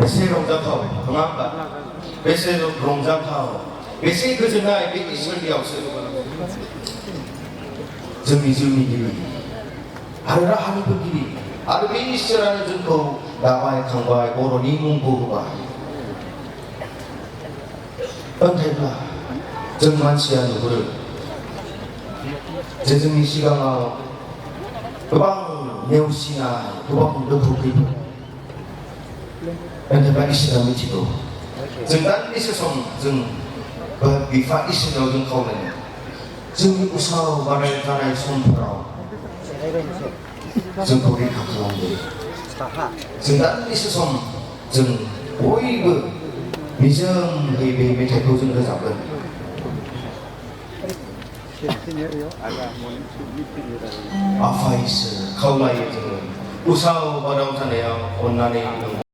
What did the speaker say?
बेसे रंजाथाव नङा होमबा बेसे रंजाथाव बेसे गोजोननाय बे इसोरनियावसो जोंनि जिउनि गिबि आरो राहानिबो गिबि आरो बे इसोरानो जोंखौ दाबाय खांबाय बर'नि मुंखौ होबाय नाथायब्ला जों मानसिया नुहुरो जे जोंनि सिगाङाव गोबां नेवसिनाय गोबां दुखु खैफोद नाथायब्ला इसोरा मिथिगौ जों दान्दिसे सम जों बिफा इसोरनाव जों खावलायो जोंनि उसाव बादाय जानाय समफोराव जोंखौ रैखा खालामदो जों दान्दिसे सम जों बयबो निजोमहै बे मेथाइखौ जों रोजाबगोन आफा इसोर खावलायो जोङो उसाव बादाव जानायाव अननानै